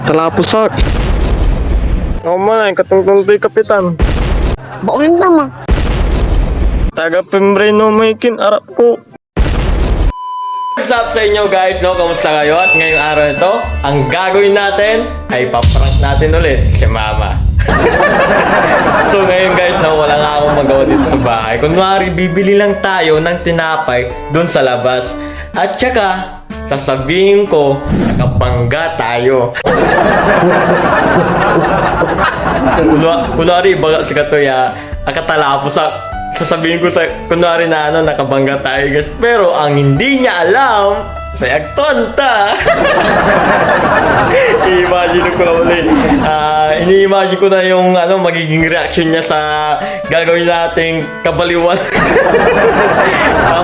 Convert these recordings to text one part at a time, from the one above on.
Katalapusak. Ako man ay katungtungtoy kapitan. Baunin naman. Taga Pembreno may arap ko. What's up sa inyo guys, no? Kamusta kayo? At ngayong araw ito, ang gagawin natin ay paprank natin ulit si Mama. So ngayon guys, no, wala nga akong magawa dito sa bahay. Kunwari, bibili lang tayo ng tinapay dun sa labas. At saka, sasabihin ko, nakapangga tayo. Kunwari, baga si Katoya, akatalapusak. Sasabihin ko sa, kunwari na nakabangga tayo guys. Pero ang hindi niya alam, sayag tonta. I-imagine ko na ulit. Ini-imagine ko na yung magiging reaction niya sa gagawin nating kabaliwan.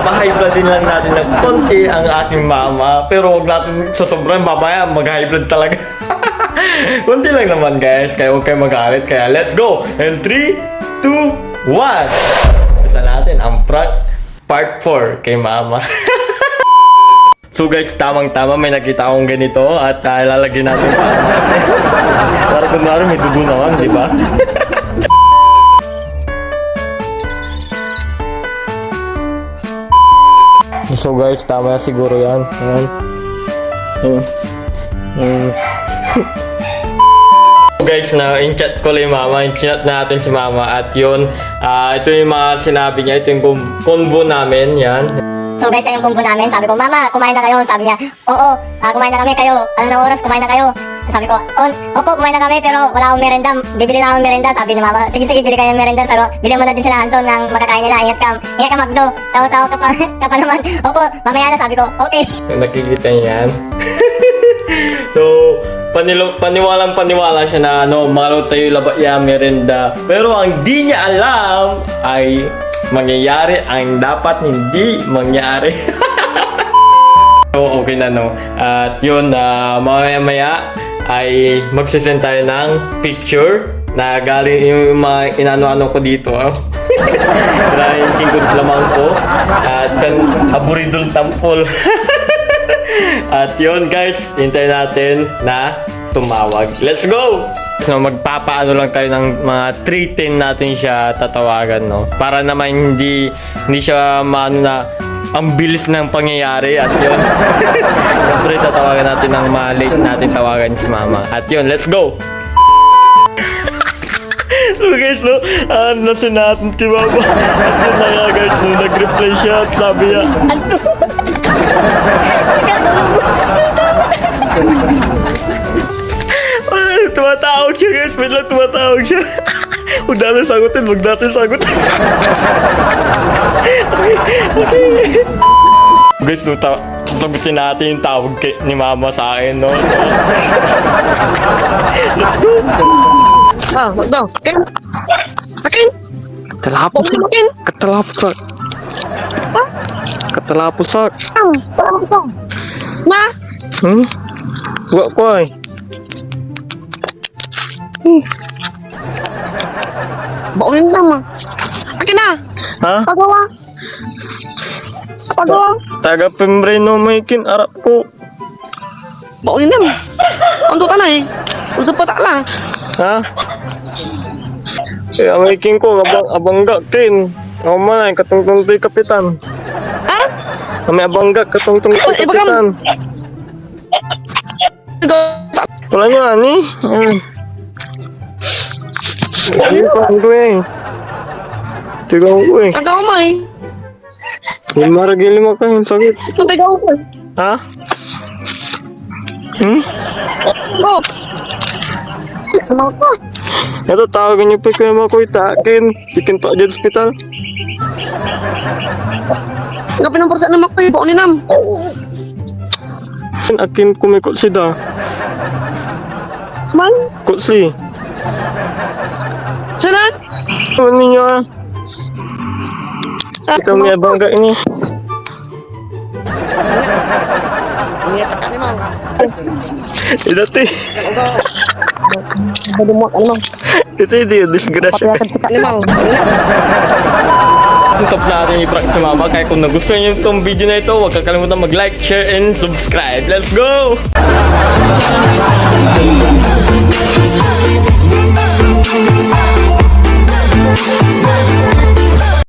High blood din lang natin ng konti ang aking mama. Pero huwag natin sa sobrang babaya, mag-high blood talaga. Konti lang naman guys, kaya huwag kayo magalit. Kaya let's go! And 3, 2, 1! Isa natin ang prank part 4 kay Mama. So guys, tamang-tama may nakita akong ganito at lalagyan natin pa natin. Para kunwari may dugo naman, di ba? So guys, tama na siguro yan. Guys, na in-chat ko lang yung Mama, in-chat natin si Mama at yun, ito yung mga sinabi niya, ito yung convo namin, yan. So guys, ayun yung combo namin. Sabi ko, Mama, kumain na kayo. Sabi niya, oo, kumain na kami kayo. Ano na oras, kumain na kayo. Sabi ko, opo, kumain na kami pero wala akong merenda. Bibili na akong merenda. Sabi ni Mama, sige, bili kayo ng merenda. Sabi ko, bili mo na din sila Hanson ng makakain nila. Ingat ka Magdo. Tawa-tawa ka pa naman. Opo, mamaya na. Sabi ko, okay. So, nakikita niya yan. So, paniwalang-paniwala siya na malo tayo labaya merenda. Pero ang di niya alam ay mangyayari ang dapat hindi mangyari. So, okay na At yun, mamaya-maya ay magsisend tayo ng picture na galing yung mga inano-ano ko dito. Maraming kingkod lamang ko. At aburidol tampol. At yun guys, hintayin natin na tumawag. Let's go! So magpapaano lang tayo ng mga 3-10 natin siya tatawagan, para naman hindi siya na ang bilis ng pangyayari. At yun, siyempre tatawagan natin ng late natin tawagan si Mama. At yun, let's go! So guys, nasin natin kay Mama. At yun na nga guys, nag-reply siya at sabi niya, tumatawag siya guys, biglang tumatawag siya. Huwag natin sagutin, Okay. Guys, sasagutin natin yung tawag ni Mama sa akin, Let's go! Magdo. Akin. Katalapusak. Katalapusak. Ma? Wak ko ay. Baunin naman. Akin na. Ha? Pagawa. Taga Pembreno may arap ko. Baunin naman. Ando ka na eh. Usap pa lang. Ha? Kaya may ko abangga kin. Ako man ay katungtungtoy kapitan. Ha? May abangga katungtungtoy kapitan. Wala nyo ani. Ano pa ko eh. Tigaw ko eh. Agaw mo eh. Maragili mo ka yung sakit. Tigaw ko. Ha? Go. Ano ko? Ito tawagan niyo pa kayo makoy takin. Bikin pa dyan hospital. Nga pinamporta naman ko eh. Baunin naman. Akin kumikot sida. Man? Kutsi. Sana? Ano ninyo Ikaw may bangga ini. Ini tak ni mal. Dati. Ada mo ano? Ito yung disgrasya. Ni mal. Top sa ating i-prank si Mama. Kaya kung nagustuhan niyo itong video na ito, huwag kakalimutan mag-like, share, and subscribe. Let's go!